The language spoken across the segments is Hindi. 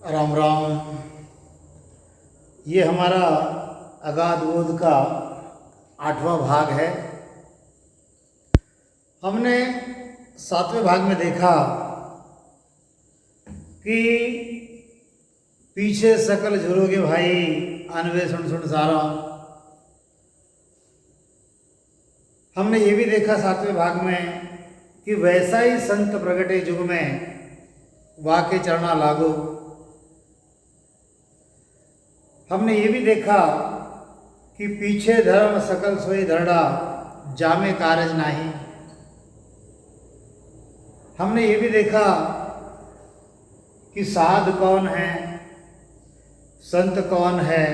राम राम। ये हमारा अगाध बोध का 8वां भाग है। हमने 7वें भाग में देखा कि पीछे सकल झुरोगे भाई अन्वेषण सुन सारा। हमने ये भी देखा 7वें भाग में कि वैसा ही संत प्रगटे युग में वाके चरना लागो। हमने ये भी देखा कि पीछे धर्म सकल सोई धरड़ा जामे कारज नाही। हमने ये भी देखा कि साध कौन है, संत कौन है,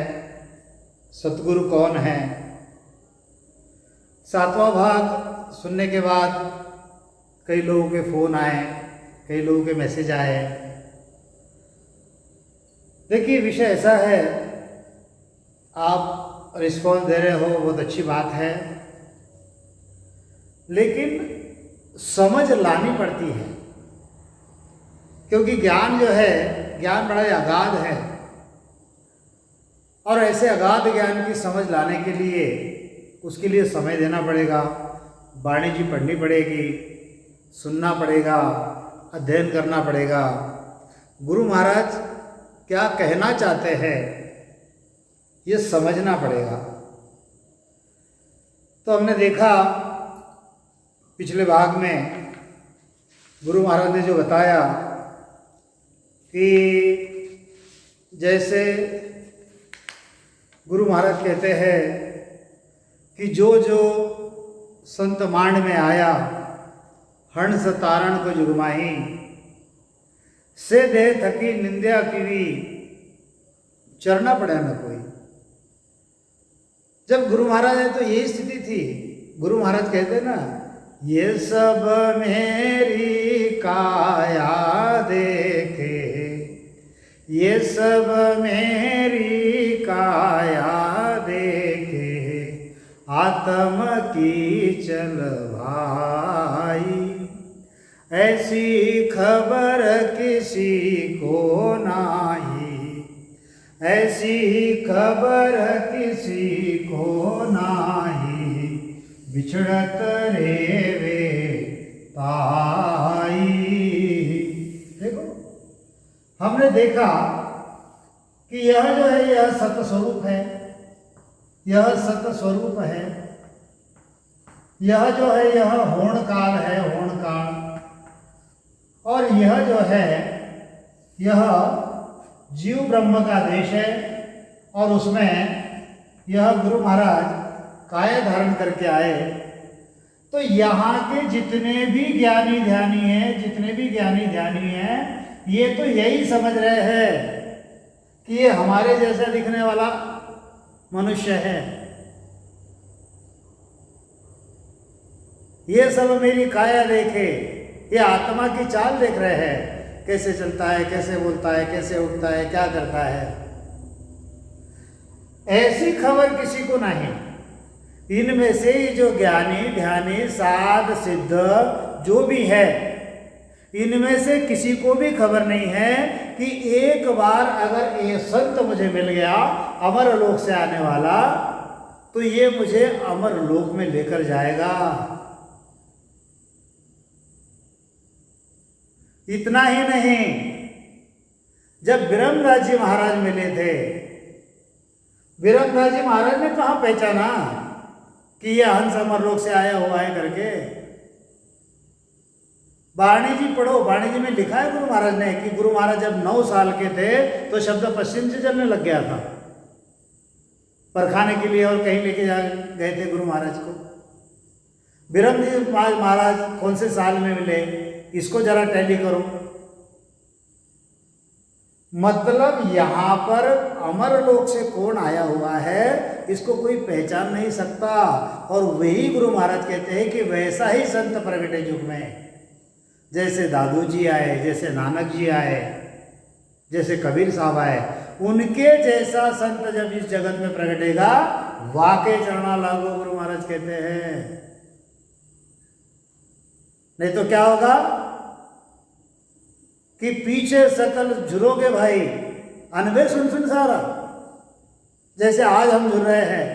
सतगुरु कौन है। 7वां भाग सुनने के बाद कई लोगों के फ़ोन आए, कई लोगों के मैसेज आए। देखिए विषय ऐसा है, आप रिस्पॉन्स दे रहे हो बहुत अच्छी बात है, लेकिन समझ लानी पड़ती है। क्योंकि ज्ञान जो है, ज्ञान बड़ा अगाध है और ऐसे अगाध ज्ञान की समझ लाने के लिए उसके लिए समय देना पड़ेगा, वाणी जी पढ़नी पड़ेगी, सुनना पड़ेगा, अध्ययन करना पड़ेगा। गुरु महाराज क्या कहना चाहते हैं ये समझना पड़ेगा। तो हमने देखा पिछले भाग में गुरु महाराज ने जो बताया कि जैसे गुरु महाराज कहते हैं कि जो जो संत मांड में आया हंस तारण को जुगमाही से दे थकी निंद्या कीवी चरना पड़ा न कोई। जब गुरु महाराज है तो यही स्थिति थी। गुरु महाराज कहते ना, ये सब मेरी काया देखे, ये सब मेरी काया देखे, आत्म की चल भाई, ऐसी खबर किसी को नाही, ऐसी खबर किसी को नाही, बिछड़त रेवे ताई। देखो हमने देखा कि यह जो है यह सत स्वरूप है, यह सत स्वरूप है, यह जो है यह होण काल है, होण काल। और यह जो है यह जीव ब्रह्म का देश है और उसमें यह गुरु महाराज काया धारण करके आए। तो यहाँ के जितने भी ज्ञानी ध्यानी हैं, जितने भी ज्ञानी ध्यानी हैं, ये तो यही समझ रहे हैं कि ये हमारे जैसा दिखने वाला मनुष्य है, ये सब मेरी काया देखे, ये आत्मा की चाल देख रहे हैं, कैसे चलता है, कैसे बोलता है, कैसे उठता है, क्या करता है। ऐसी खबर किसी को नहीं। इनमें से ही जो ज्ञानी ध्यानी साध सिद्ध जो भी है, इनमें से किसी को भी खबर नहीं है कि एक बार अगर ये संत मुझे मिल गया अमर लोक से आने वाला, तो ये मुझे अमर लोक में लेकर जाएगा। इतना ही नहीं, जब बिरमदास जी महाराज मिले थे, बिरमदास जी महाराज ने कहाँ पहचाना कि यह हंस अमर लोक से आया हुआ है करके। वाणी जी पढ़ो, वाणी जी में लिखा है गुरु महाराज ने कि गुरु महाराज जब 9 साल के थे तो शब्द पश्चिम से चलने लग गया था परखाने के लिए, और कहीं लेके जा गए थे गुरु महाराज को। बिरम जी महाराज कौन से साल में मिले, इसको जरा टैली करो। मतलब यहाँ पर अमर लोक से कौन आया हुआ है इसको कोई पहचान नहीं सकता। और वही गुरु महाराज कहते हैं कि वैसा ही संत प्रगटे युग में, जैसे दादू जी आए, जैसे नानक जी आए, जैसे कबीर साहब आए, उनके जैसा संत जब इस जगत में प्रगटेगा वाके चरना लागो, गुरु महाराज कहते हैं। नहीं तो क्या होगा, कि पीछे सकल झुरोगे भाई, अनबे सुन सुन सारा, जैसे आज हम झुर रहे हैं।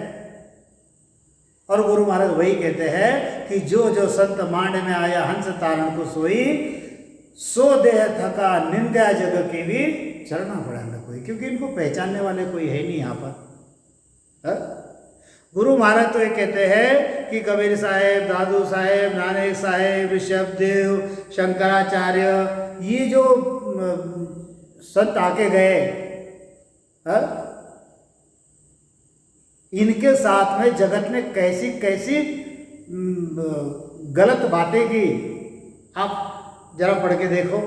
और गुरु महाराज वही कहते हैं कि जो जो संत मांड में आया हंस तारण को सोई, सो देह थका निंदा जग की भी चलना पड़ा न कोई, क्योंकि इनको पहचानने वाले कोई है नहीं यहाँ पर। गुरु महाराज तो ये कहते हैं कि कबीर साहेब, दादू साहेब, नानक साहेब, ऋषभदेव, शंकराचार्य, ये जो संत आके गए, इनके साथ में जगत ने कैसी कैसी गलत बातें की, आप जरा पढ़ के देखो।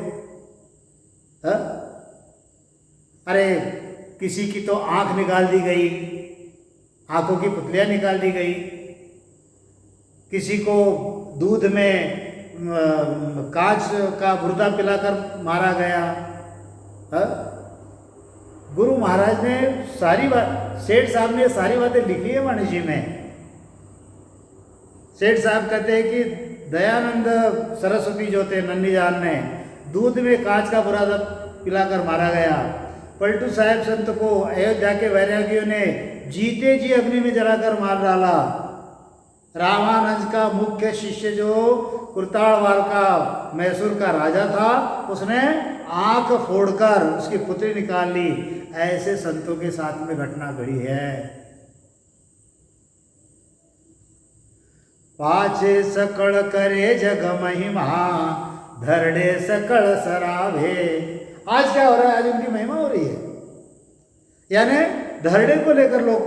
अरे किसी की तो आंख निकाल दी गई, आंखों की पुतलियां निकाल दी गई, किसी को दूध में कांच का बुर्दा पिलाकर मारा गया। गुरु महाराज ने सारी बात, सेठ साहब ने सारी बातें लिखी है वाणी जी में। सेठ साहब कहते हैं कि दयानंद सरस्वती जो थे नन्ही जान ने दूध में कांच का बुरादा पिलाकर मारा गया। पलटू साहेब संत को अयोध्या के वैरागियों ने जीते जी अग्नि में जलाकर मार डाला। रामानंद का मुख्य शिष्य जो कुर्तालवार का मैसूर का राजा था, उसने आंख फोड़कर उसकी पुतली निकाल ली। ऐसे संतों के साथ में घटना घड़ी है। पाछे सकल करे जग महिमा, धरड़े सकल सराभे। आज क्या हो रहा है? आज उनकी महिमा हो रही है, यानी धरड़े को लेकर लोग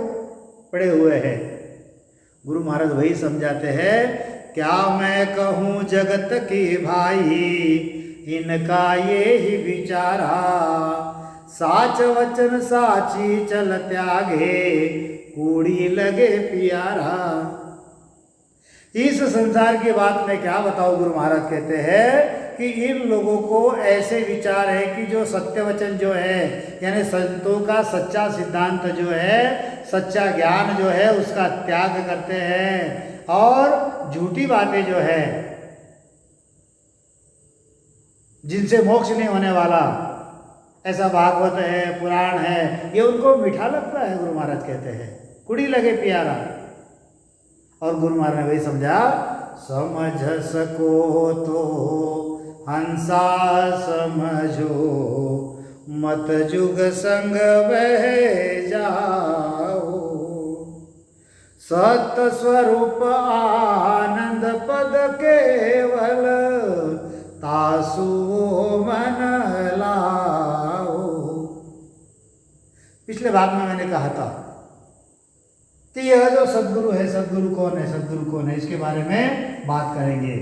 पड़े हुए हैं। गुरु महाराज वही समझाते हैं, क्या मैं कहूँ जगत की भाई, इनका ये ही विचारा, साच वचन साची चल त्यागे, कूड़ी लगे प्यारा। इस संसार की बात में क्या बताओ, गुरु महाराज कहते हैं कि इन लोगों को ऐसे विचार है कि जो सत्य वचन जो है, यानी संतों का सच्चा सिद्धांत जो है, सच्चा ज्ञान जो है, उसका त्याग करते हैं, और झूठी बातें जो है जिनसे मोक्ष नहीं होने वाला, ऐसा भागवत है, पुराण है, ये उनको मीठा लगता है। गुरु महाराज कहते हैं कुड़ी लगे प्यारा। और गुरु महाराज ने वही समझा, समझ सको तो हंसा समझो, मत जुग संग बह जाओ, सत्य स्वरूप आनंद पद केवल, तासु मन लाओ। पिछले भाग में मैंने कहा था कि यह जो सद्गुरु है, सद्गुरु कौन है, सद्गुरु कौन है, इसके बारे में बात करेंगे।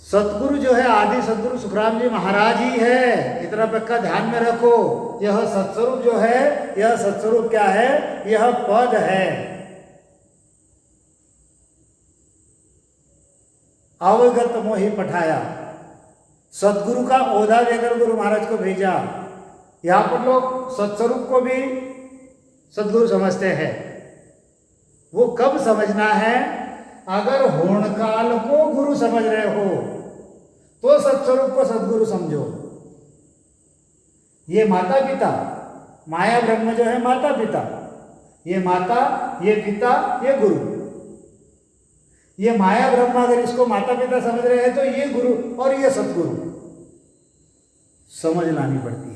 सतगुरु जो है, आदि सतगुरु सुखराम जी महाराज ही है, इतना पक्का ध्यान में रखो। यह सत्स्वरूप जो है, यह सत्स्वरूप क्या है? यह पद है। अवगत मोहि पठाया, सतगुरु का ओहदा देकर गुरु महाराज को भेजा। यहाँ पर लोग सत्स्वरूप को भी सद्गुरु समझते हैं। वो कब समझना है? अगर होणकाल को गुरु समझ रहे हो तो सत्स्वरूप को सद्गुरु समझो। ये माता पिता, माया ब्रह्म जो है माता पिता, ये माता, ये पिता, ये गुरु। ये माया ब्रह्म अगर इसको माता पिता समझ रहे हैं तो ये गुरु और ये सद्गुरु समझ लानी पड़ती है।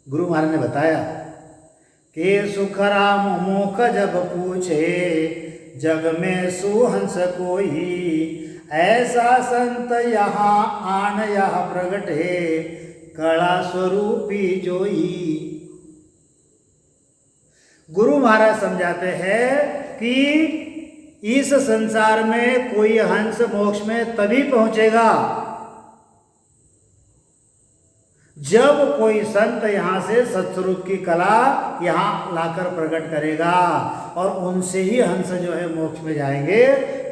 गुरु महाराज ने बताया कि सुखराम मोख जब पूछे, जग में सुहंस कोई, ऐसा संत यहाँ आन यह प्रगटे, कला स्वरूपी जोई। गुरु महाराज समझाते हैं कि इस संसार में कोई हंस मोक्ष में तभी पहुंचेगा जब कोई संत यहाँ से सत्स्वरूप की कला यहाँ लाकर प्रकट करेगा, और उनसे ही हंस जो है मोक्ष में जाएंगे,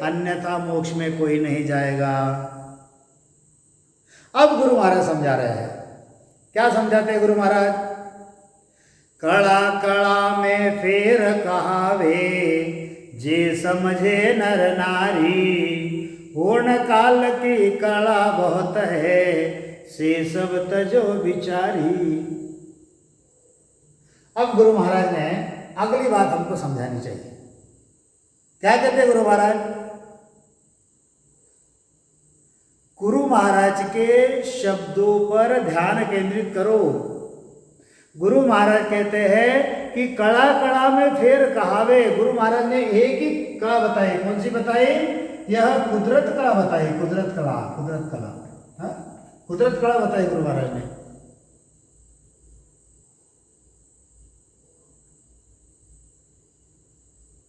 अन्यथा मोक्ष में कोई नहीं जाएगा। अब गुरु महाराज समझा रहे हैं। क्या समझाते हैं गुरु महाराज? कड़ा कड़ा में फेर कहावे, जे समझे नर नारी, होण काल की कला बहुत है, से सब तजो विचारी। अब गुरु महाराज ने अगली बात हमको समझानी चाहिए। क्या कहते हैं गुरु महाराज? गुरु महाराज के शब्दों पर ध्यान केंद्रित करो। गुरु महाराज कहते हैं कि कड़ा कड़ा में फेर कहावे। गुरु महाराज ने एक ही कला बताई। कौन सी बताई? यह कुदरत कला बताई। कुदरत कला, कुदरत कला, हाँ, कुदरत कला बताई गुरु महाराज ने।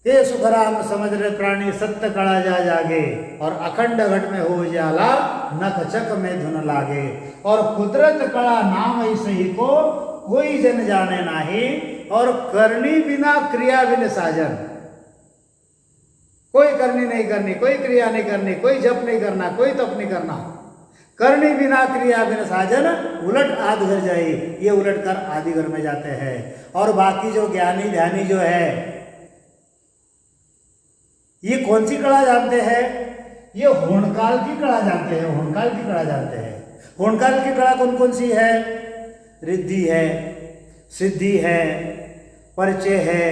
ये सुखराम समझ रहे प्राणी, सत्य कड़ा जा जागे, और अखंड घट में हो जाला, नख चक में धुन लागे। और कुदरत कड़ा नाम ऐसे ही को कोई जन जाने नाही, और करनी बिना क्रिया बिन साजन। कोई करनी नहीं करनी, कोई क्रिया नहीं करनी, कोई जप नहीं करना, कोई तप नहीं करना। करनी बिना क्रिया बिन साजन, उलट आदि घर जाई। ये उलट कर आदि घर में जाते हैं। और बाकी जो ज्ञानी ध्यानी जो है, ये कौन सी कला जानते हैं? ये होणकाल की कला जानते हैं। होणकाल की कला जानते हैं। होणकाल की कला कौन कौन सी है? रिद्धि है, सिद्धि है, परिचय है,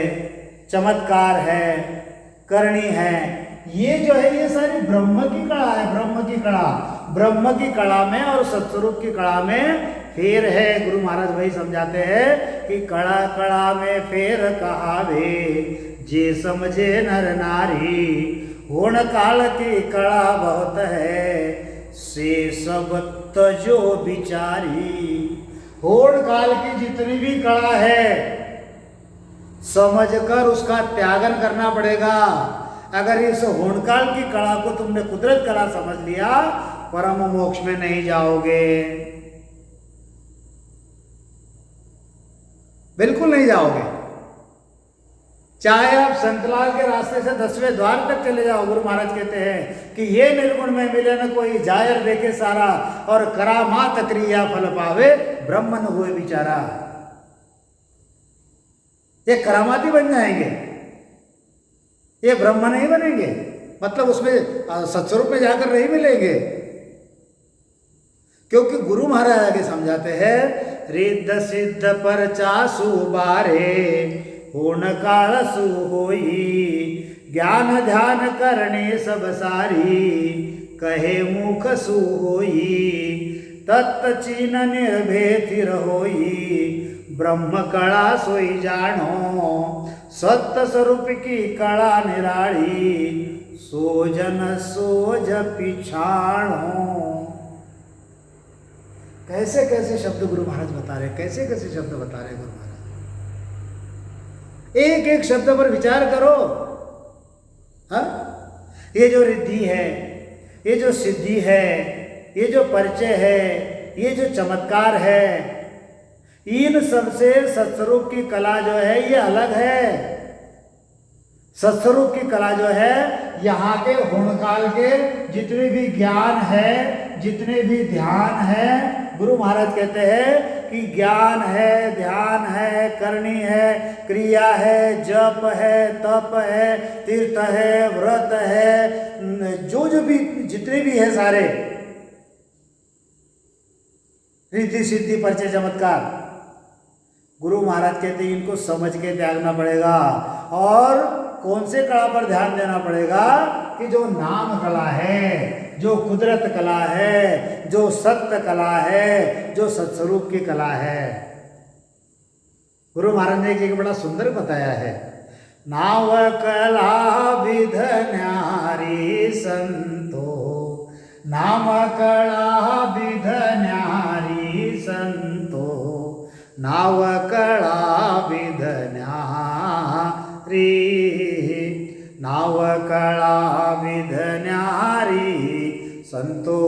चमत्कार है, करणी है। ये जो है ये सारी ब्रह्म की कला है। ब्रह्म की कला, ब्रह्म की कला में और सत्स्वरूप की कला में फेर है। गुरु महाराज वही समझाते हैं कि कड़ा कड़ा में फेर कहावे, जे समझे नर नारी। होण काल की कला बहुत है, से सब तजो विचारी। होण काल की जितनी भी कला है, समझकर उसका त्यागन करना पड़ेगा। अगर इस होणकाल की कला को तुमने कुदरत कला समझ लिया, परम मोक्ष में नहीं जाओगे, बिल्कुल नहीं जाओगे। चाहे आप संतलाल के रास्ते से 10वें द्वार तक चले जाओ, गुरु महाराज कहते हैं कि ये निर्गुण में मिले न कोई, जायर देखे सारा, और करामात क्रिया फल पावे, ब्रह्म न हुए बिचारा। ये करामाती बन जाएंगे, ये ब्रह्म नहीं बनेंगे। मतलब उसमें सत्स्वरूप में जाकर नहीं मिलेंगे। क्योंकि गुरु महाराज आगे समझाते हैं, रिद्ध सिद्ध परचा सुबारे, होण काल सु होई। ज्ञान ध्यान करने सब सारी, कहे मुख सु होई। तत्त चीन निर्भेथिर होई, ब्रह्म कला सोई जानो। सत्य स्वरूप की कला निराड़ी, सोजन सोज पिछाणो। कैसे कैसे शब्द गुरु महाराज बता रहे, कैसे कैसे शब्द बता रहे गुरु महाराज। एक एक शब्द पर विचार करो। हाँ, ये जो रिद्धि है, ये जो सिद्धि है, ये जो परिचय है, ये जो चमत्कार है, इन सबसे सत्स्वरूप की कला जो है ये अलग है। सत्स्वरूप की कला जो है, यहाँ के होणकाल के जितने भी ज्ञान है, जितने भी ध्यान है, गुरु महाराज कहते हैं कि ज्ञान है, ध्यान है, करनी है, क्रिया है, जप है, तप है, तीर्थ है, व्रत है, जो जो भी जितने भी है सारे, रिद्धि सिद्धि परिचय चमत्कार, गुरु महाराज कहते हैं इनको समझ के त्यागना पड़ेगा। और कौन से कला पर ध्यान देना पड़ेगा? कि जो नाम कला है, जो कुदरत कला है, जो सत्य कला है, जो सत्स्वरूप की कला है। गुरु महाराज ने एक बड़ा सुंदर बताया है, नाव कला विध न्यारी संतो, नाम कला विध न्यारी संतो, नाव कला विध न्यारी, नाव कला विध न्यारी संतो।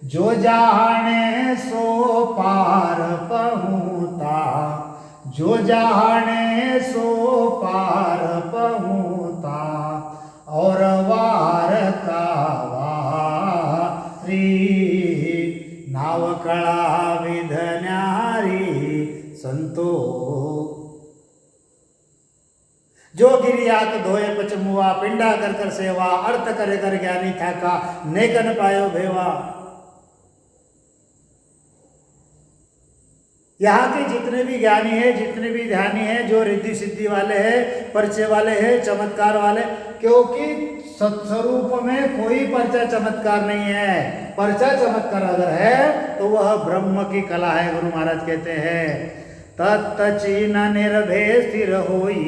जो जाने सो पार पहुँता, जो जाने सो पार पहुँता, और वार का वारी, नाव कला विध न्यारी संतो। जो गिरियात धोए पचमू हुआ, पिंडा कर कर सेवा, अर्थ करे कर ज्ञानी था का, नेकन पायो भेवा। यहाँ के जितने भी ज्ञानी हैं, जितने भी ध्यानी हैं, जो रिद्धि सिद्धि वाले हैं, परिचय वाले हैं, चमत्कार वाले, क्योंकि सत्स्वरूप में कोई परिचय चमत्कार नहीं है। परिचय चमत्कार अगर है तो वह ब्रह्म की कला है। गुरु महाराज कहते हैं तत्चीन निर्भय स्थिर होई।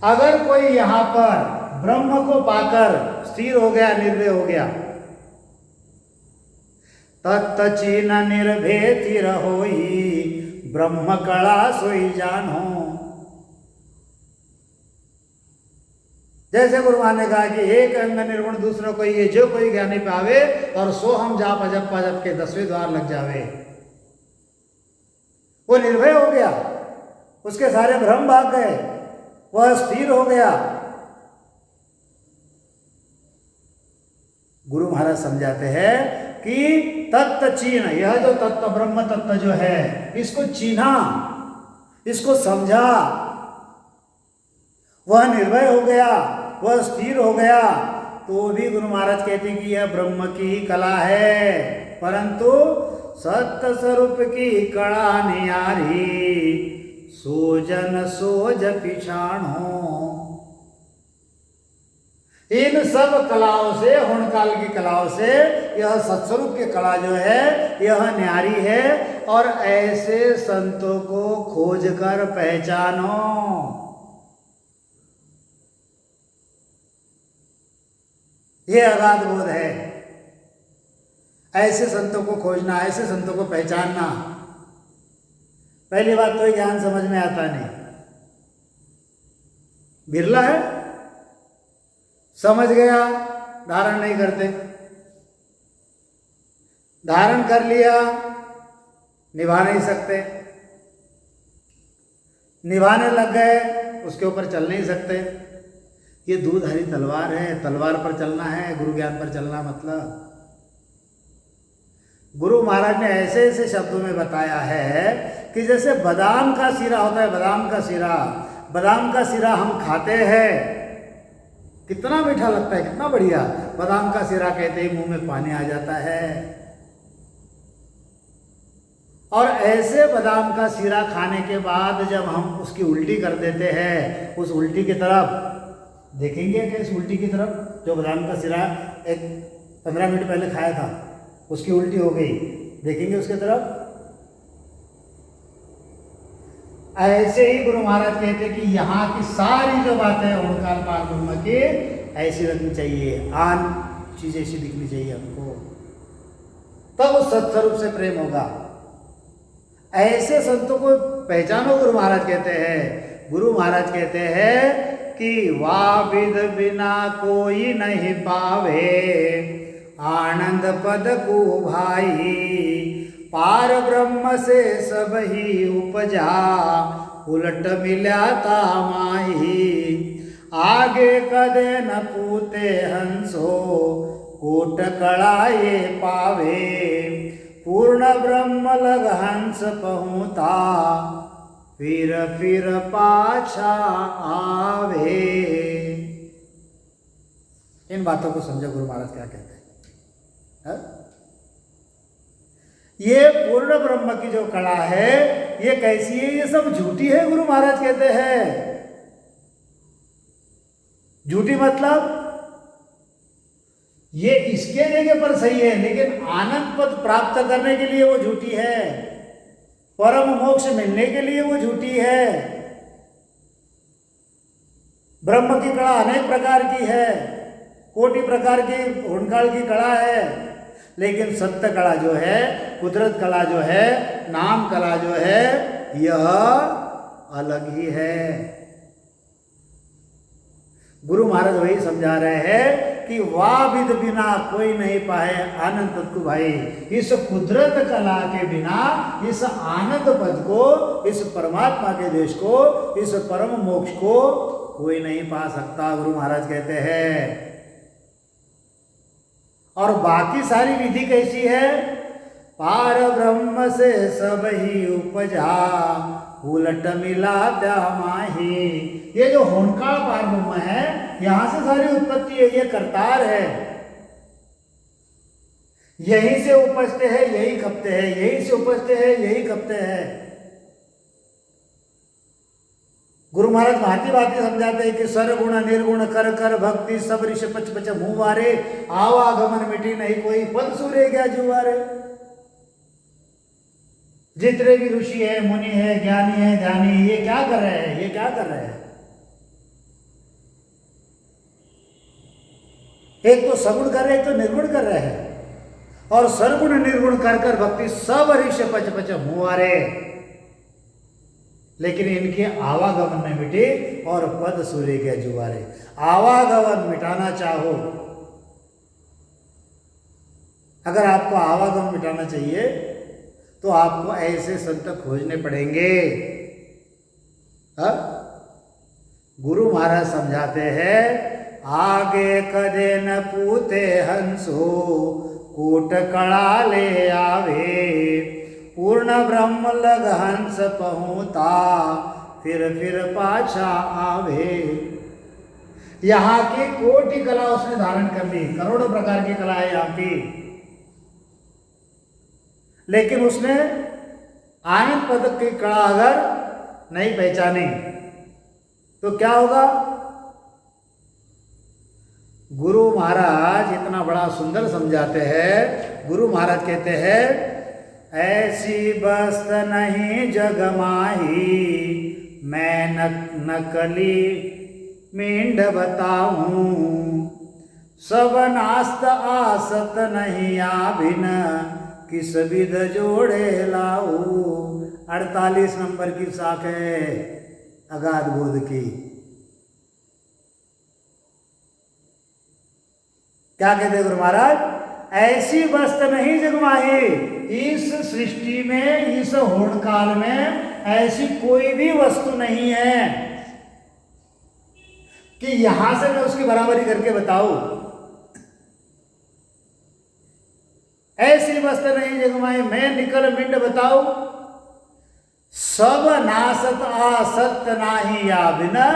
अगर कोई यहाँ पर ब्रह्म को पाकर स्थिर हो गया, निर्भय हो गया, तत्चीन निर्भय स्थिर होई, ब्रह्म कला सोई जानो। जैसे गुरु महाराज ने कहा कि एक अंग निर्गुण दूसरों को ये जो कोई ज्ञानी पावे, और सो हम जाप अजप अजप के 10वें द्वार लग जावे। वो निर्भय हो गया, उसके सारे भ्रम भाग गए, वह स्थिर हो गया। गुरु महाराज समझाते हैं कि तत्व चीन, यह जो तत्व ब्रह्म तत्व जो है, इसको चीना, इसको समझा, वह निर्भय हो गया, वह स्थिर हो गया, तो भी गुरु महाराज कहते हैं कि यह ब्रह्म की कला है। परंतु सत्य स्वरूप की कला नियारी, सोजन सोज पिछाणो। इन सब कलाओं से, हुणकाल की कलाओं से, यह सत्स्वरूप की कला जो है यह न्यारी है, और ऐसे संतों को खोज कर पहचानो। यह अगाध बोध है। ऐसे संतों को खोजना, ऐसे संतों को पहचानना। पहली बात तो ज्ञान समझ में आता नहीं, बिरला है, समझ गया, धारण नहीं करते, धारण कर लिया, निभा नहीं सकते, निभाने लग गए, उसके ऊपर चल नहीं सकते। ये दूधारी तलवार है, तलवार पर चलना है, गुरु ज्ञान पर चलना मतलब। गुरु महाराज ने ऐसे ऐसे शब्दों में बताया है कि जैसे बादाम का सिरा होता है, बादाम का सिरा, बादाम का सिरा हम खाते हैं, कितना मीठा लगता है, कितना बढ़िया। बादाम का सिरा कहते ही मुंह में पानी आ जाता है। और ऐसे बादाम का सिरा खाने के बाद जब हम उसकी उल्टी कर देते हैं, उस उल्टी की तरफ देखेंगे कि इस उल्टी की तरफ, जो बादाम का सिरा एक 15 मिनट पहले खाया था, उसकी उल्टी हो गई, देखेंगे उसके तरफ। ऐसे ही गुरु महाराज कहते हैं कि यहाँ की सारी जो बातें हैं ओंकार पार ब्रह्म की, ऐसी रखनी चाहिए, आन चीजें ऐसी दिखनी चाहिए हमको, तब उस सत्स्वरूप से प्रेम होगा। ऐसे संतों को पहचानो, गुरु महाराज कहते हैं। गुरु महाराज कहते हैं कि वाविद बिना कोई नहीं पावे, आनंद पद को भाई, पार ब्रह्म से सब ही उपजा, उलट मिला तामाही, आगे कदे न पूते हंसो, कोट कड़ाए पावे, पूर्ण ब्रह्म लग हंस पहुँता, फिर पाछा आवे। इन बातों को समझो गुरु महाराज क्या कहते हैं। ये पूर्ण ब्रह्म की जो कला है ये कैसी है, ये सब झूठी है, गुरु महाराज कहते हैं। झूठी मतलब ये इसके जगह पर सही है, लेकिन आनंद पद प्राप्त करने के लिए वो झूठी है, परम मोक्ष मिलने के लिए वो झूठी है। ब्रह्म की कला अनेक प्रकार की है, कोटि प्रकार की हुणकाल की कला है, लेकिन सत्य कला जो है, कुदरत कला जो है, नाम कला जो है, यह अलग ही है। गुरु महाराज वही समझा रहे हैं कि वाविद बिना कोई नहीं पाए आनंद पद को भाई। इस कुदरत कला के बिना इस आनंद पद को, इस परमात्मा के देश को, इस परम मोक्ष को कोई नहीं पा सकता, गुरु महाराज कहते हैं। और बाकी सारी विधि कैसी है? पार ब्रह्म से सब ही उपजा, उलट मिला त्या माही। ये जो होनकाल पार ब्रह्म है, यहां से सारी उत्पत्ति है, ये करतार है, यहीं से उपजते हैं यही खपते हैं, यहीं से उपजते हैं यही खपते हैं। गुरु महाराज भांति भांति समझाते हैं कि सरगुण निर्गुण कर कर भक्ति सब ऋषि पच पच मुंह वारे, आवागमन मिटी नहीं कोई पद सूर्य क्या जुवारे। जितने भी ऋषि है, मुनि है, ज्ञानी है, ध्यानी, ये क्या कर रहे हैं, ये क्या कर रहे हैं? एक तो सगुण कर रहे, एक तो निर्गुण कर रहे हैं। और सरगुण निर्गुण कर कर भक्ति सब ऋषि पच पच मुहारे, लेकिन इनके आवागमन में मिटे और पद सूर्य के जुवारे। आवागमन मिटाना चाहो, अगर आपको आवागमन मिटाना चाहिए तो आपको ऐसे संत खोजने पड़ेंगे। गुरु महाराज समझाते हैं, आगे कदे न पूते हंसो कूट कड़ा ले आवे, पूर्ण ब्रह्म लग हंस पहुँता फिर पाछा आवे। यहाँ की कोटि कला उसने धारण कर ली, करोड़ों प्रकार की कला है यहाँ की, लेकिन उसने आनंद पदक की कला अगर नहीं पहचानी तो क्या होगा? गुरु महाराज इतना बड़ा सुंदर समझाते हैं। गुरु महाराज कहते हैं, ऐसी बस्त नहीं जग माही, मैं नकली मींड बताऊं, सब नास्त आसत नहीं आभिन, किस विध जोड़े लाऊ। 48 नंबर की साख है अगाध बोध की। क्या कहते गुरु महाराज? ऐसी वस्तु नहीं जगमाही, इस सृष्टि में, इस होड़ काल में ऐसी कोई भी वस्तु नहीं है कि यहां से मैं उसकी बराबरी करके बताऊं। ऐसी वस्तु नहीं जगमाई, मैं निकल मिंड बताऊं, सब नासत आसत नाही या बिना,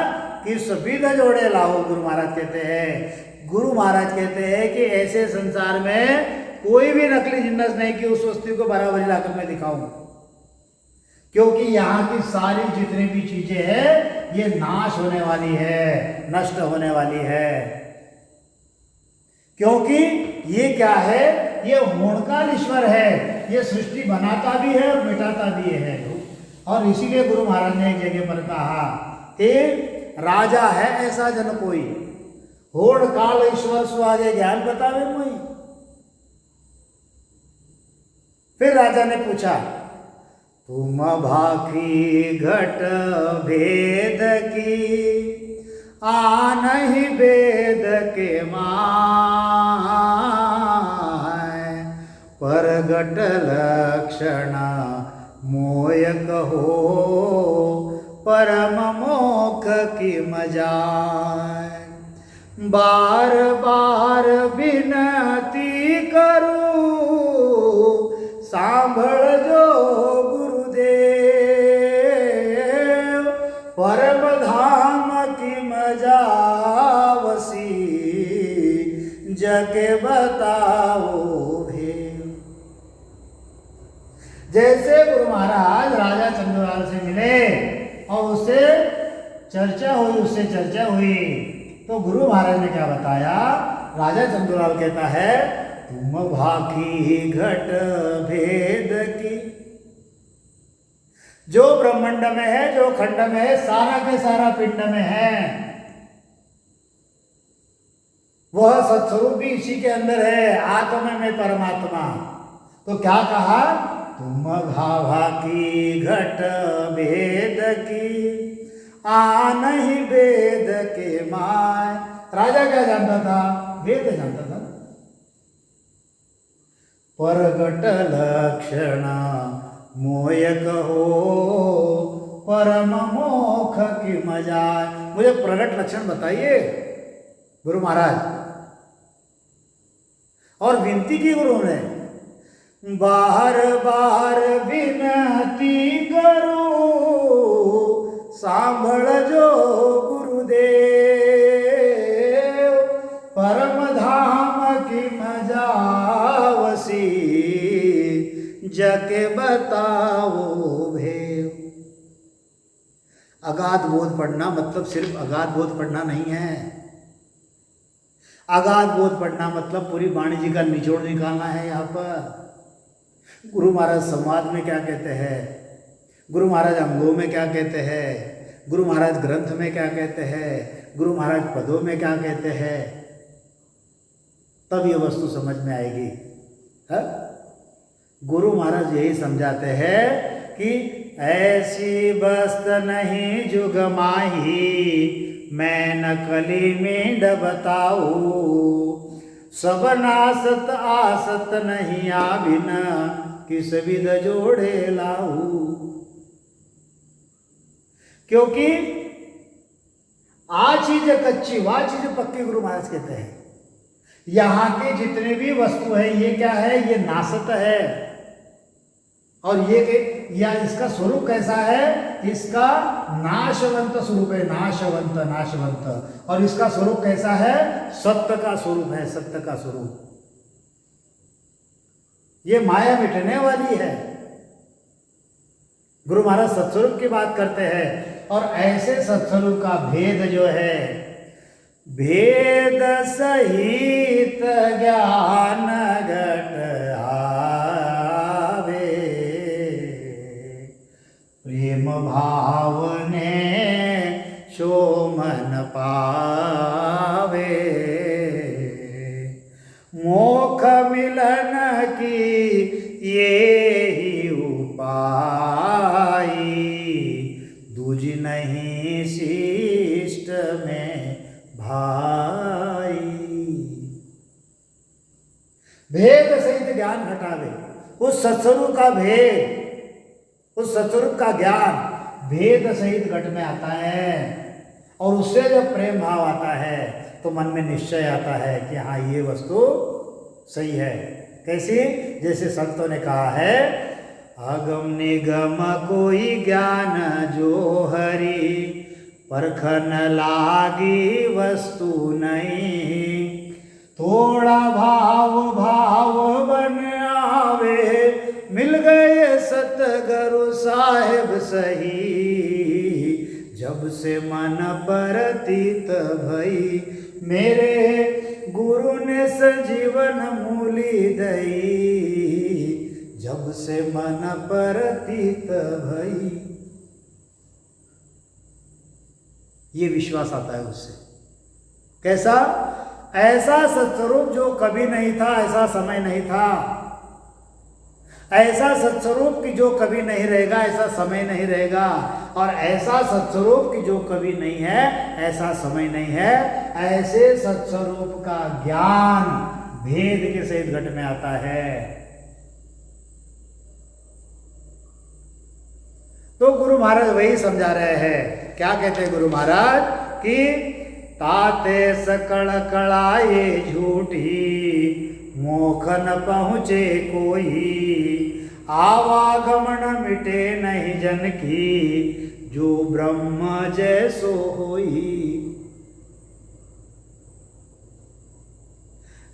किस विध जोड़े लाओ। गुरु महाराज कहते हैं, गुरु महाराज कहते हैं कि ऐसे संसार में कोई भी नकली जिन्नस नहीं कि उस वस्तु को बराबरी लाकर मैं दिखाऊं, क्योंकि यहाँ की सारी जितनी भी चीजें हैं ये नाश होने वाली है, नष्ट होने वाली है। क्योंकि ये क्या है? ये होणकाल ईश्वर है, ये सृष्टि बनाता भी है और मिटाता भी है। और इसीलिए गुरु महाराज ने एक जगह पर कहा कि राजा है ऐसा जन कोई, होड़ काल ईश्वर सो आगे ज्ञान बतावे मोई। फिर राजा ने पूछा, तुम भाखी घट भेद की, आनहि वेद के माय, परगट लक्षण मोय कहो, परम मोख की मजाय। बार बार विनती करूं, सांभळ जो गुरुदेव, परम धाम की मजा वसी, जगे बताओ भेव। जैसे गुरु महाराज राजा चंद्रलाल से मिले और उससे चर्चा हुई तो गुरु महाराज ने क्या बताया? राजा चंद्रलाल कहता है, तुम भाखी घट भेद की, जो ब्रह्मांड में है, जो खंड में है, सारा के सारा पिंड में है, वह सत्स्वरूप भी इसी के अंदर है, आत्मा में परमात्मा। तो क्या कहा? तुम भाखी घट भेद की, आनहि वेद के माय। राजा क्या जानता था? वेद जानता था। परगट लक्षण मोय कहो, परम मोख की मजाय। मुझे प्रगट लक्षण बताइए गुरु महाराज। और विनती की गुरु ने, बार बार विनती करूं, सांभळजो गुरुदेव, परम धाम की मजावसी, जके बताओ भेव। अगाध बोध पढ़ना मतलब सिर्फ अगाध बोध पढ़ना नहीं है। अगाध बोध पढ़ना मतलब पूरी वाणी जी का निचोड़ निकालना है। यहाँ पर गुरु महाराज संवाद में क्या कहते हैं, गुरु महाराज अंगों में क्या कहते हैं, गुरु महाराज ग्रंथ में क्या कहते हैं, गुरु महाराज पदों में क्या कहते हैं, तब ये वस्तु समझ में आएगी। है? गुरु महाराज यही समझाते हैं कि ऐसी बस्त नहीं जुग माही, मैं नकली मींड बताऊ, सब नासत आसत नहीं आबिन, किस विध जोड़े लाऊ। क्योंकि आ चीज कच्ची वाह चीज पक्की, गुरु महाराज कहते हैं। यहाँ के जितने भी वस्तु है ये क्या है, ये नासत है। और ये या इसका स्वरूप कैसा है, इसका नाशवंत स्वरूप है, नाशवंत नाशवंत। और इसका स्वरूप कैसा है, सत्य का स्वरूप है, सत्य का स्वरूप। ये माया मिटने वाली है। गुरु महाराज सत्स्वरूप की बात करते हैं। और ऐसे सत्स्वरूप का भेद जो है, भेद सहित ज्ञान घट आवे, प्रेम भाव ने शोमन पावे, मोक्ष मिलन की ये ही उपाय, दूज नहीं शिष्ट में भाई। भेद सहित ज्ञान घटावे, उस सत्स्वरूप का भेद, उस सत्स्वरूप का ज्ञान भेद सहित घट में आता है। और उससे जब प्रेम भाव आता है तो मन में निश्चय आता है कि हाँ ये वस्तु सही है। कैसी? जैसे संतों ने कहा है, अगम निगम कोई ज्ञान जो हरि, परखन लागी वस्तु नहीं, थोड़ा भाव भाव बन आवे, मिल गए सतगुरु साहेब सही, जब से मन परतीत भई, मेरे गुरु ने संजीवन मूली दई, जब से मन परतीत भई। ये विश्वास आता है उससे। कैसा? ऐसा सत्स्वरूप जो कभी नहीं था, ऐसा समय नहीं था। ऐसा सत्स्वरूप की जो कभी नहीं रहेगा, ऐसा समय नहीं रहेगा। और ऐसा सत्स्वरूप की जो कभी नहीं है, ऐसा समय नहीं है। ऐसे सत्स्वरूप का ज्ञान भेद के सहित घट में आता है। तो गुरु महाराज वही समझा रहे हैं। क्या कहते हैं गुरु महाराज कि ताते सकल कड़ाए झूठी, मोख न पहुँचे कोई, आवागमन मिटे नहीं जन की, जो ब्रह्म जैसो होई।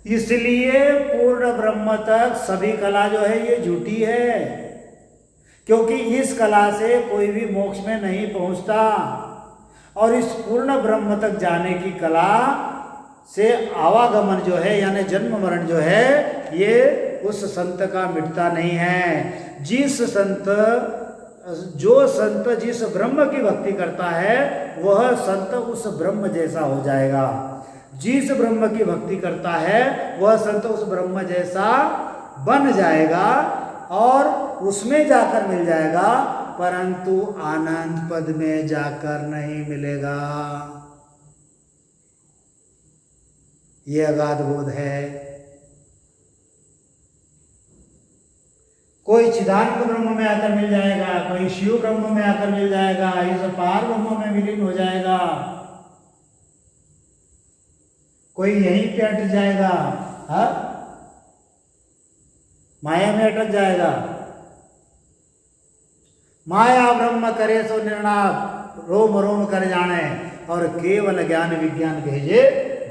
इसलिए पूर्ण ब्रह्म तक सभी कला जो है ये झूठी है, क्योंकि इस कला से कोई भी मोक्ष में नहीं पहुंचता। और इस पूर्ण ब्रह्म तक जाने की कला से आवागमन जो है यानी जन्म मरण जो है ये उस संत का मिटता नहीं है। जो संत जिस ब्रह्म की भक्ति करता है वह संत उस ब्रह्म जैसा हो जाएगा। जिस ब्रह्म की भक्ति करता है वह संत उस ब्रह्म जैसा बन जाएगा और उसमें जाकर मिल जाएगा, परंतु आनंद पद में जाकर नहीं मिलेगा। ये अगाध बोध है। कोई चिदानंद ब्रह्म में आकर मिल जाएगा, कोई शिव ब्रह्म में आकर मिल जाएगा, इस पार ब्रह्म में विलीन हो जाएगा, कोई यहीं पे अटक जाएगा, हा? माया में अटक जाएगा। माया ब्रह्म करे सो निर्णाम, रोम रोम कर जाने और केवल ज्ञान विज्ञान भेजे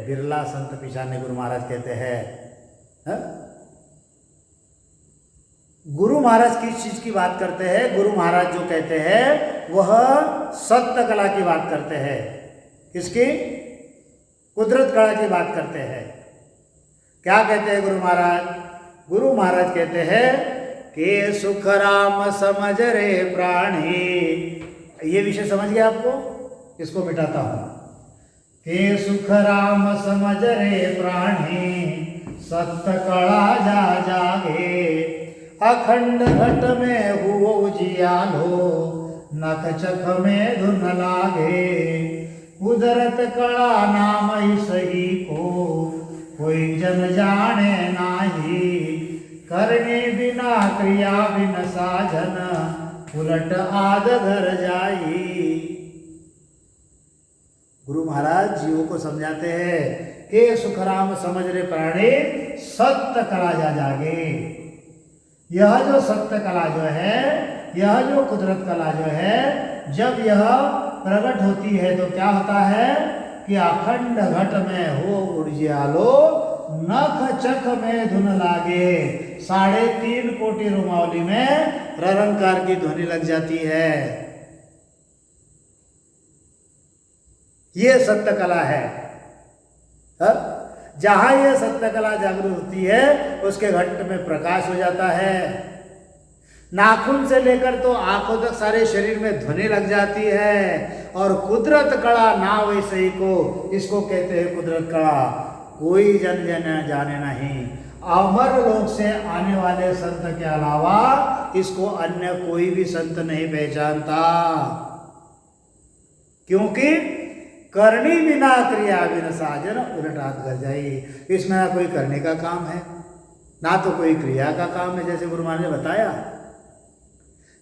बिरला संत पिछाने, गुरु महाराज कहते हैं। गुरु महाराज किस चीज की बात करते हैं? गुरु महाराज जो कहते हैं वह सत्य कला की बात करते हैं। किसकी? कुदरत कला की बात करते हैं। क्या कहते हैं गुरु महाराज? गुरु महाराज कहते हैं कि सुख राम समझ रे प्राणी। ये विषय समझ गया आपको? इसको मिटाता हूं। के सुख राम समझ रे प्राणी, सत्य कला जा जागे, अखंड घट में हुओ उजियालो, नख चख में धुन लागे, कुदरत कला नाम सही को, कोई जन जाने नाही, करने बिना क्रिया बिन साधन, उलट आद घर जाई। गुरु महाराज जीवों को समझाते हैं कि सुखराम समझ रे प्राणी, सत्य कला जा जागे। यह जो सत्य कला जो है, यह जो कुदरत कला जो है, जब यह प्रकट होती है तो क्या होता है कि अखंड घट में हो उजियालो, नख चख में धुन लागे। 3.5 कोटि रुमावली में ररंकार की ध्वनि लग जाती है। ये सत्य कला है। जहां ये सत्य कला जागृत होती है उसके घट में प्रकाश हो जाता है। नाखून से लेकर तो आंखों तक सारे शरीर में ध्वनि लग जाती है। और कुदरत कला ना वैसे ही को, इसको कहते हैं कुदरत कला। कोई जन जाने नहीं। अमर लोक से आने वाले संत के अलावा इसको अन्य कोई भी संत नहीं पहचानता, क्योंकि करनी बिना क्रिया बिन साजन, उलटात कर जाई। इसमें ना कोई करने का काम है, ना तो कोई क्रिया का काम है। जैसे गुरु महाराज ने बताया,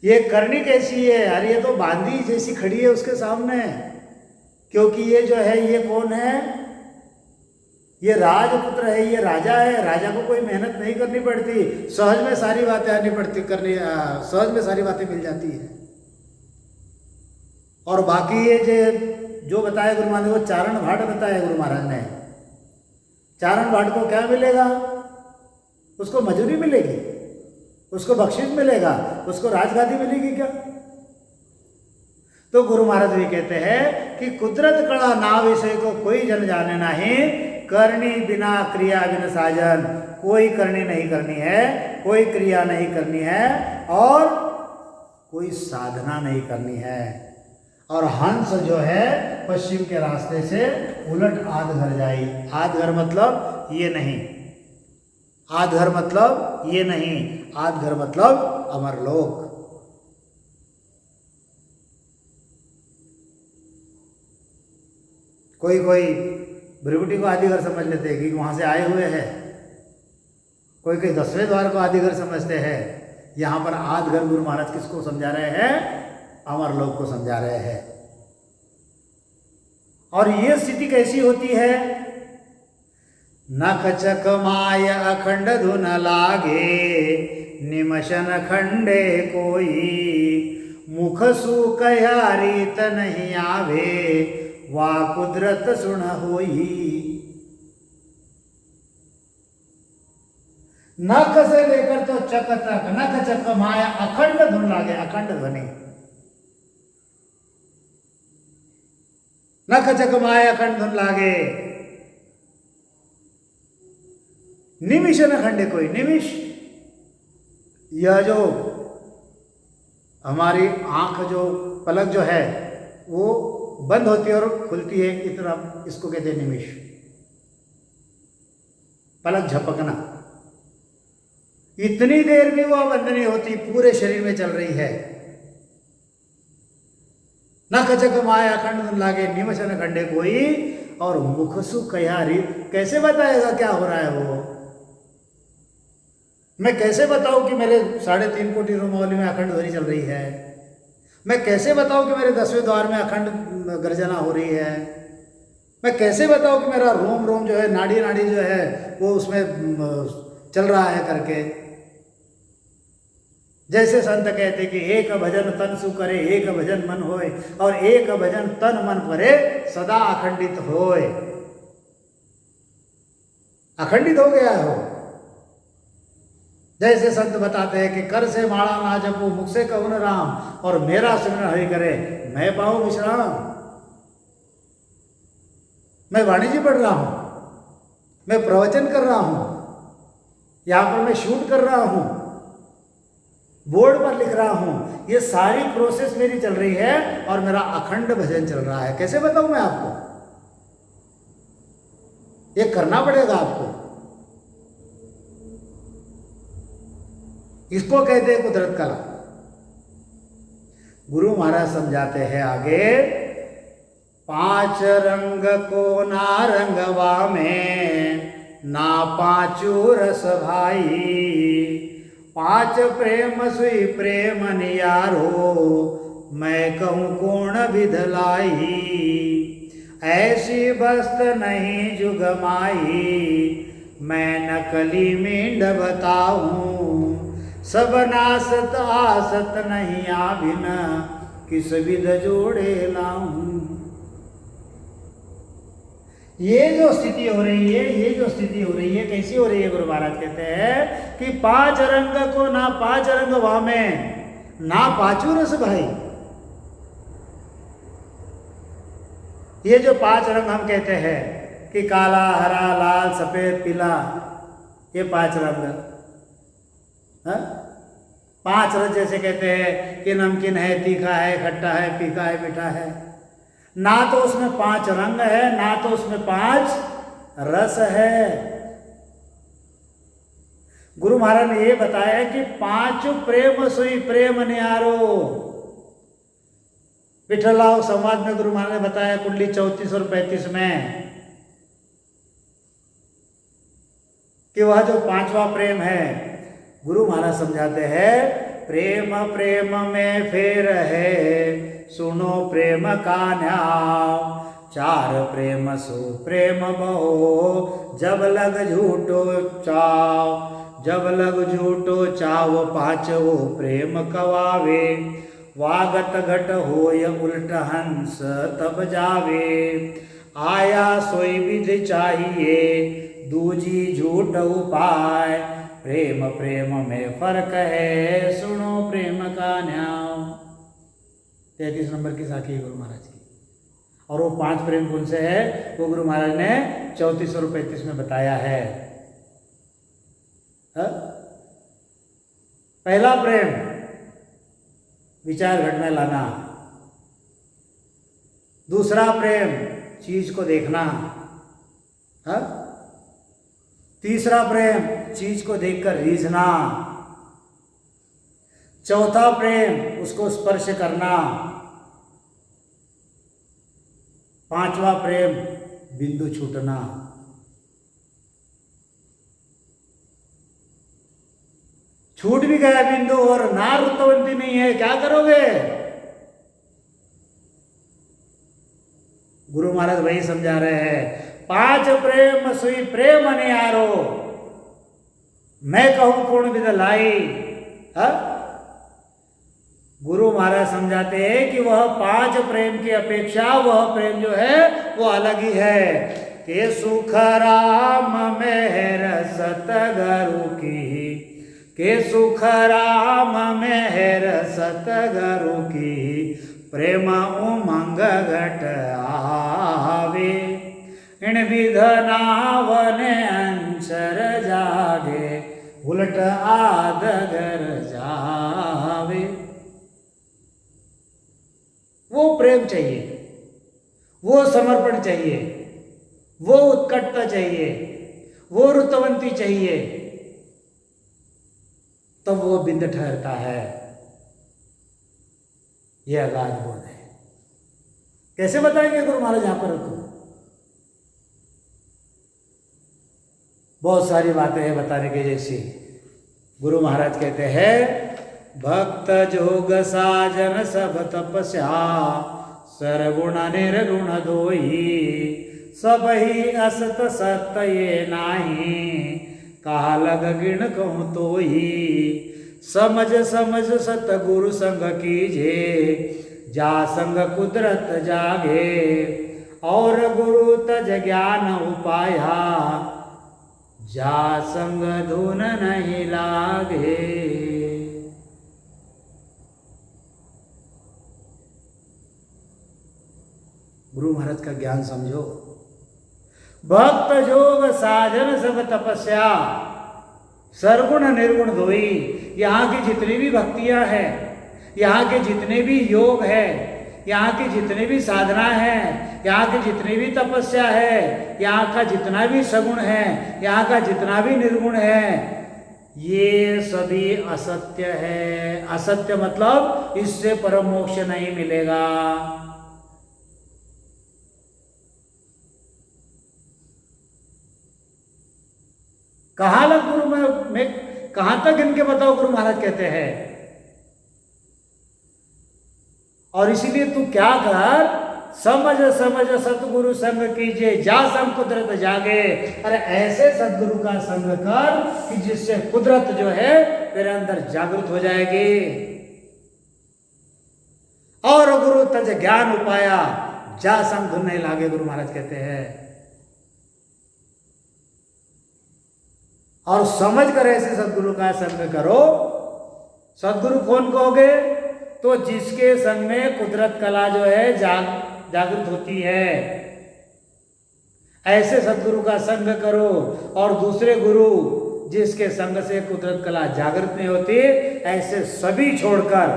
ये करनी कैसी है? अरे ये तो बांदी जैसी खड़ी है उसके सामने। क्योंकि ये जो है, ये कौन है? ये राजपुत्र है, ये राजा है। राजा को कोई मेहनत नहीं करनी पड़ती, सहज में सारी बातें आनी पड़ती, सहज में सारी बातें मिल जाती है। और बाकी ये जो बताया गुरु महाराज ने, वो चारण भाट बताया गुरु महाराज ने। चारण भाट को क्या मिलेगा? उसको मजूरी मिलेगी, उसको बख्शिश मिलेगा, उसको राजगादी मिलेगी क्या? तो गुरु महाराज भी कहते हैं कि कुदरत कला ना विषय को कोई जन जाने नहीं, करनी बिना क्रिया बिन साजन। कोई करनी नहीं करनी है, कोई क्रिया नहीं करनी है, और कोई साधना नहीं करनी है। और हंस जो है पश्चिम के रास्ते से उलट आध घर जाई। आध घर मतलब ये नहीं, आध घर मतलब ये नहीं, आध घर मतलब अमरलोक। कोई भ्रिकुटी को आदि घर समझ लेते हैं कि वहां से आए हुए हैं। कोई 10वें द्वार को आदि घर समझते हैं। यहां पर आध घर गुरु महाराज किसको समझा रहे हैं? अमरलोक को समझा रहे हैं। और ये स्थिति कैसी होती है? नख चक माय अखंड धुन लागे, निमशन खंडे कोई, मुख सूख रीत नहीं आवे, वा कुदरत सुन होई। नख से लेकर तो चक तक, नख चक माया अखंड धुन लागे, अखंड ध्वनि। नख चक माया अखंड धुन लागे, निमिष न खंडे कोई। निमिष, यह जो हमारी आंख जो पलक जो है वो बंद होती है और खुलती है, इतना इसको कहते हैं निमिष। पलक झपकना, इतनी देर भी वह बंद नहीं होती, पूरे शरीर में चल रही है। न खचक माया अखंड लागे, निमशन खंडे कोई, और मुखसु कयारी। कैसे बताएगा क्या हो रहा है वो? मैं कैसे बताऊं कि मेरे 3.5 कोटि रुमावली में अखंड ध्वनि चल रही है? मैं कैसे बताऊं कि मेरे 10वें द्वार में अखंड गर्जना हो रही है? मैं कैसे बताऊं कि मेरा रोम रोम जो है, नाड़ी नाड़ी जो है वो उसमें चल रहा है करके? जैसे संत कहते कि एक भजन तन सु करे एक भजन मन होए, और एक भजन तन मन परे सदा अखंडित होए। अखंडित हो गया हो। जैसे संत बताते हैं कि कर से माला ना जपो मुख से कहूँ न राम, और मेरा सिमरन हरि करे मैं पाऊं विश्राम। मैं वाणी जी पढ़ रहा हूं, मैं प्रवचन कर रहा हूं, यहां पर मैं शूट कर रहा हूं, बोर्ड पर लिख रहा हूं, ये सारी प्रोसेस मेरी चल रही है और मेरा अखंड भजन चल रहा है। कैसे बताऊं मैं आपको? ये करना पड़ेगा आपको। इसको कहते हैं कुदरत कला। गुरु महाराज समझाते हैं आगे, 5 रंग को ना रंगवा में ना 5 रस भाई, 5 प्रेम सुई प्रेम नियारो मैं कहूँ कौन विधलाई, ऐसी बस्त नहीं जुगमाई मैं नकली मींड बताऊं, सब नासत आसत नहीं आबिन किस विध जोड़े लाऊं। ये जो स्थिति हो रही है, ये जो स्थिति हो रही है, कैसी हो रही है? गुरु महाराज कहते हैं कि 5 रंग को ना 5 रंग वामे ना 5 रस भाई। ये जो 5 रंग हम कहते हैं कि काला हरा लाल सफेद पीला, ये 5 रंग, 5 रस जैसे कहते हैं कि नमकीन है, तीखा है, खट्टा है, फीका है, मीठा है। ना तो उसमें 5 रंग है, ना तो उसमें 5 रस है। गुरु महाराज ने ये बताया कि 5 प्रेम सुई प्रेम निहारो। विठलाव संवाद में गुरु महाराज ने बताया कुंडली 34 और 35 में कि वह जो 5वां प्रेम है, गुरु महाराज समझाते हैं, प्रेम प्रेम में फेर है सुनो प्रेम का न्याव, 4 प्रेम सु प्रेम बहो जब लग झूठो चाव, जब लग झूठो चाव 5वो प्रेम कवावे, वागत घट होय उल्ट हंस तब जावे, आया सोई विधि चाहिए दूजी झूठ उपाय, प्रेम प्रेम में फर्क है सुनो प्रेम का न्याव। 33 नंबर की साखी है गुरु महाराज की। और वो 5 प्रेम कौन से है, वो गुरु महाराज ने 34 और 35 में बताया है। पहला प्रेम विचार घट में लाना, दूसरा प्रेम चीज को देखना, तीसरा प्रेम चीज को देखकर रीझना, चौथा प्रेम उसको स्पर्श करना, 5वां प्रेम बिंदु छूटना। छूट भी गया बिंदु और ना रुतवंती नहीं है, क्या करोगे? गुरु महाराज वही समझा रहे हैं, 5 प्रेम सुई प्रेम निहारो मैं कहूं कौन विध लाई। गुरु महाराज समझाते हैं कि वह 5 प्रेम की अपेक्षा वह प्रेम जो है वो अलग ही है। के सुख राम मेहर सतगुरु की, के सुख राम मेहर सतगुरु की, प्रेम उमंग घट आवे, इन विधनावने अंशर जागे, उलट आदगर जावे। वो प्रेम चाहिए, वो समर्पण चाहिए, वो उत्कटता चाहिए, वो रुतवंती चाहिए, तब वो बिंद ठहरता है। यह अगाध बोध है। कैसे बताएंगे गुरु महाराज यहां पर? बहुत सारी बातें हैं बताने के जैसी। गुरु महाराज कहते हैं, भक्त जोग साजन सब तपस्या, सरगुण निर्गुण दोई, सब ही असत सत्य ये नाही, कहा लग गिण कहूँ तोई, समझ समझ सतगुरु संग कीजे, जा संग कुदरत जागे, और गुरु तज ज्ञान उपाया, जा संग धुन नहीं लागे। गुरु महाराज का ज्ञान समझो। भक्त जोग साधन सब तपस्या, सरगुण निर्गुण धोई। यहाँ की जितनी भी भक्तियां हैं, यहाँ के जितने भी योग है, यहाँ की जितनी भी साधना है, यहाँ की जितनी भी तपस्या है, यहाँ का जितना भी सगुण है, यहाँ का जितना भी निर्गुण है, ये सभी असत्य है। असत्य मतलब इससे परम मोक्ष नहीं मिलेगा। कहाँ लग गुरु में कहां तक इनके बताओ गुरु महाराज कहते हैं। और इसीलिए तू क्या कर, समझ समझ सतगुरु संग कीजिए, जा संग कुदरत जागे। अरे ऐसे सतगुरु का संग कर कि जिससे कुदरत जो है तेरे अंदर जागृत हो जाएगी। और गुरु तज ज्ञान उपाया, जा संग धुन नहीं लागे, गुरु महाराज कहते हैं। और समझ कर ऐसे सदगुरु का संग करो। सदगुरु कौन कहोगे, तो जिसके संग में कुदरत कला जो है जागृत होती है, ऐसे सदगुरु का संग करो। और दूसरे गुरु जिसके संग से कुदरत कला जागृत नहीं होती, ऐसे सभी छोड़कर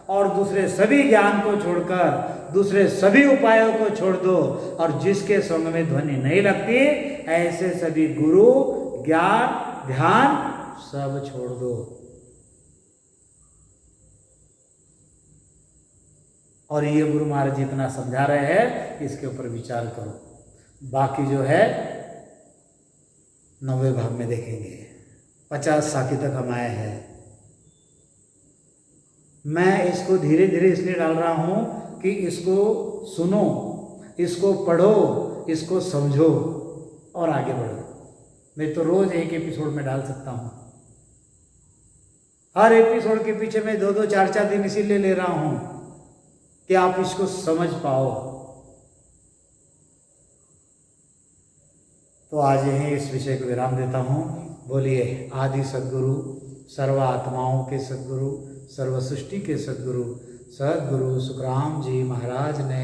और दूसरे सभी ज्ञान को छोड़कर, दूसरे सभी उपायों को छोड़ दो। और जिसके संग में ध्वनि नहीं लगती, ऐसे सभी गुरु, ज्ञान, ध्यान सब छोड़ दो। और ये गुरु महाराज जी इतना समझा रहे हैं, इसके ऊपर विचार करो। बाकी जो है 9वें भाग में देखेंगे। 50 साखी तक हम आए हैं। मैं इसको धीरे धीरे इसलिए डाल रहा हूं कि इसको सुनो, इसको पढ़ो, इसको समझो और आगे बढ़ो। मैं तो रोज एक एपिसोड में डाल सकता हूं। हर एपिसोड के पीछे मैं 2-2, 4-4 दिन इसीलिए ले रहा हूं कि आप इसको समझ पाओ। तो आज यहीं इस विषय को विराम देता हूं। बोलिए आदि सद्गुरु, सर्व आत्माओं के सद्गुरु, सर्व सृष्टि के सद्गुरु, सद्गुरु सुखराम जी महाराज ने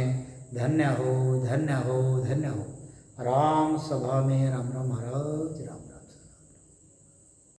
धन्य हो, धन्य हो, धन्य हो। राम सभा में राम राम महाराज राम।